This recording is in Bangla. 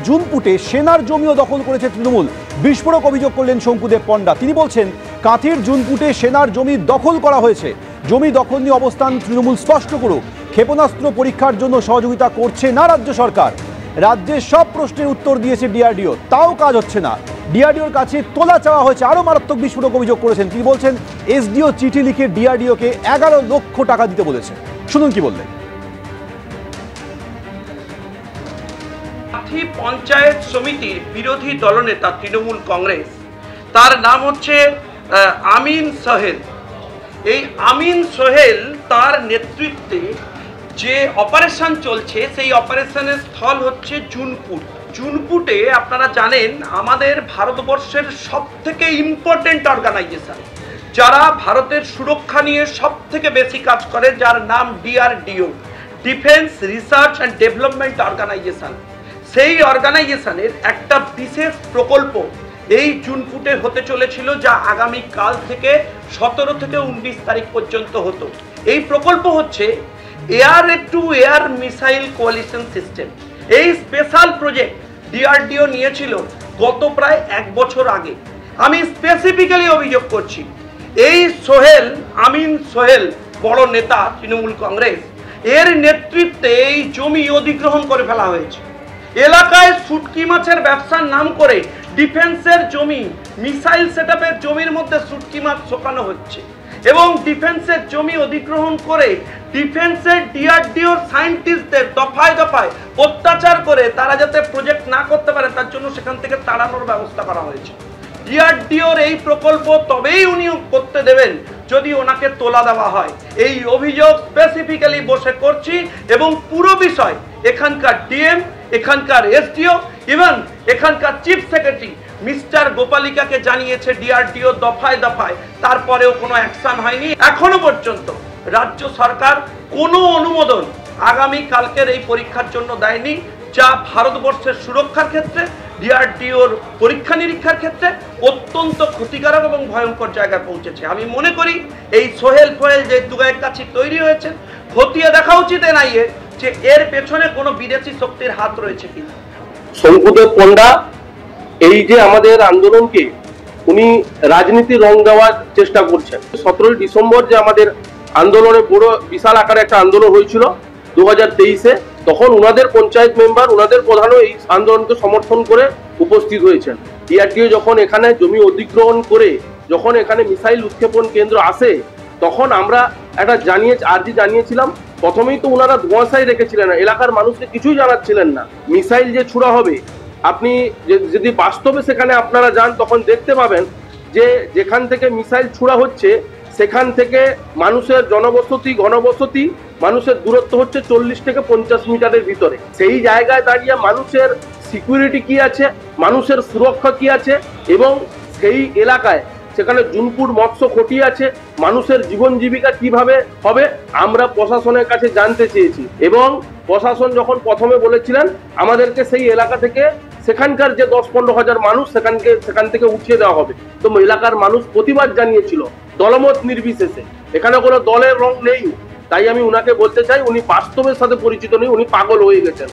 জুনপুটে সেনার জমিও দখল করেছে তৃণমূল। বিস্ফোরক অভিযোগ করলেন শঙ্কুদেব পণ্ডা। তিনি বলছেন, কাঁথির জুনপুটে সেনার জমি দখল করা হয়েছে। জমি দখল নিয়ে অবস্থান তৃণমূল স্পষ্ট করুক। ক্ষেপণাস্ত্র পরীক্ষার জন্য সহযোগিতা করছে না রাজ্য সরকার। রাজ্যের সব প্রশ্নের উত্তর দিয়েছে ডিআরডিও, তাও কাজ হচ্ছে না। ডিআরডিওর কাছে তোলা চাওয়া হয়েছে। আরও মারাত্মক বিস্ফোরক অভিযোগ করেছেন তিনি। বলছেন, এসডিও চিঠি লিখে ডিআরডিওকে 11 লক্ষ টাকা দিতে বলেছে। শুনুন কি বললেন। কাঁথি পঞ্চায়েত সমিতির বিরোধী দলনেতা তৃণমূল কংগ্রেস, তার নাম হচ্ছে আমিন সোহেল। এই আমিন সোহেল তার নেতৃত্বে যে অপারেশন চলছে, সেই অপারেশনের স্থল হচ্ছে জুনপুট। জুনপুটে আপনারা জানেন আমাদের ভারতবর্ষের সবথেকে ইম্পর্টেন্ট অর্গানাইজেশন, যারা ভারতের সুরক্ষা নিয়ে সবথেকে বেশি কাজ করে, যার নাম DRDO, defence research and development organisation. সেই অর্গানাইজেশনের একটা বিশেষ প্রকল্প এই জুনপুটে হতে চলেছিল, যা আগামী কাল থেকে 17 থেকে 19 তারিখ পর্যন্ত হতো। এই প্রকল্প হচ্ছে air two air missile coalition system. এই স্পেশাল প্রজেক্ট ডিআরডিও নিয়েছিল গত প্রায় 1 বছর আগে। আমি স্পেসিফিক্যালি অভিযোগ করছি, এই সোহেল, আমিন সোহেল, বড় নেতা তৃণমূল কংগ্রেস, এর নেতৃত্বে এই জমি অধিগ্রহণ করে ফেলা হয়েছে। এলাকায় শুটকি মাছের ব্যবসার নাম করে ডিফেন্সের জমি, মিসাইল সেটআপের জমির মধ্যে শুটকি মাছ শোকানো হচ্ছে এবং ডিফেন্সের জমি অধিগ্রহণ করে ডিফেন্সের ডিআরডিওর সায়েন্টিস্টদের দফায় দফায় অত্যাচার করে তারা যাতে প্রজেক্ট না করতে পারে তার জন্য সেখান থেকে তাড়ানোর ব্যবস্থা করা হয়েছে। ডিআরডিওর এই প্রকল্প তবেই উনি করতে দেবেন যদি ওনাকে তোলা দেওয়া হয়। এই অভিযোগ স্পেসিফিক্যালি বসে করছি এবং পুরো বিষয় এখানকার ডিএম, এখানকার এসডিও, ইভেন এখানকার চিফ সেক্রেটারি মিস্টার গোপালিকাকে জানিয়েছে ডিআরডিও দফায় দফায়, তারপরেও কোনো অ্যাকশন হয়নি। এখনো পর্যন্ত রাজ্য সরকার কোনো অনুমোদন আগামী কালকের এই পরীক্ষার জন্য দেয়নি, যা ভারতবর্ষের সুরক্ষার ক্ষেত্রে, ডিআরডিওর পরীক্ষা নিরীক্ষার ক্ষেত্রে অত্যন্ত ক্ষতিকারক এবং ভয়ঙ্কর জায়গায় পৌঁছেছে। আমি মনে করি এই সোহেল ফোহেল যে দুগায়ের কাছে তৈরি হয়েছে, খতিয়ে দেখা উচিত এনআইএ যে এর পেছনে কোনো বিদেশি শক্তির হাত রয়েছে কিনা। শঙ্কুদেব পণ্ডা এই যে আমাদের আন্দোলনকে উনি রাজনীতির রং দেওয়ার চেষ্টা করছেন। 17 ডিসেম্বর যে আমাদের আন্দোলনে বড় বিশাল আকারে একটা আন্দোলন হয়েছিল 2023-এ, তখন উনাদের পঞ্চায়েত মেম্বার, উনাদের প্রধানও এই আন্দোলনকে সমর্থন করে উপস্থিত হয়েছেন। ডিআরডিও যখন এখানে জমি অধিগ্রহণ করে যখন এখানে মিসাইল উৎক্ষেপণ কেন্দ্র আসে, তখন আমরা একটা আর্জি জানিয়েছিলাম। প্রথমেই তো ওনারা ধোঁয়াশাই রেখেছিলেন না, এলাকার মানুষকে কিছুই জানাচ্ছিলেন না। মিসাইল যে ছুড়া হবে, আপনি যদি বাস্তবে সেখানে আপনারা যান তখন দেখতে পাবেন যে যেখান থেকে মিসাইল ছুড়া হচ্ছে সেখান থেকে মানুষের জনবসতি, ঘনবসতি, মানুষের দূরত্ব হচ্ছে 40 থেকে 50 মিটারের ভিতরে। সেই জায়গায় দাঁড়িয়ে মানুষের সিকিউরিটি কি আছে, মানুষের সুরক্ষা কি আছে, এবং সেই এলাকায় সেখানে জুনপুট মৎস্য খটি আছে, মানুষের জীবন জীবিকা কিভাবে হবে আমরা প্রশাসনের কাছে জানতে চেয়েছি। এবং প্রশাসন যখন প্রথমে বলেছিলেন আমাদেরকে সেই এলাকা থেকে, সেখানকার যে 10-15 হাজার মানুষ সেখান থেকে উঠিয়ে দেওয়া হবে, তো এলাকার মানুষ প্রতিবাদ জানিয়েছিল দলমত নির্বিশেষে। এখানে কোনো দলের রং নেই। তাই আমি উনাকে বলতে চাই, উনি বাস্তবের সাথে পরিচিত নেই, উনি পাগল হয়ে গেছেন।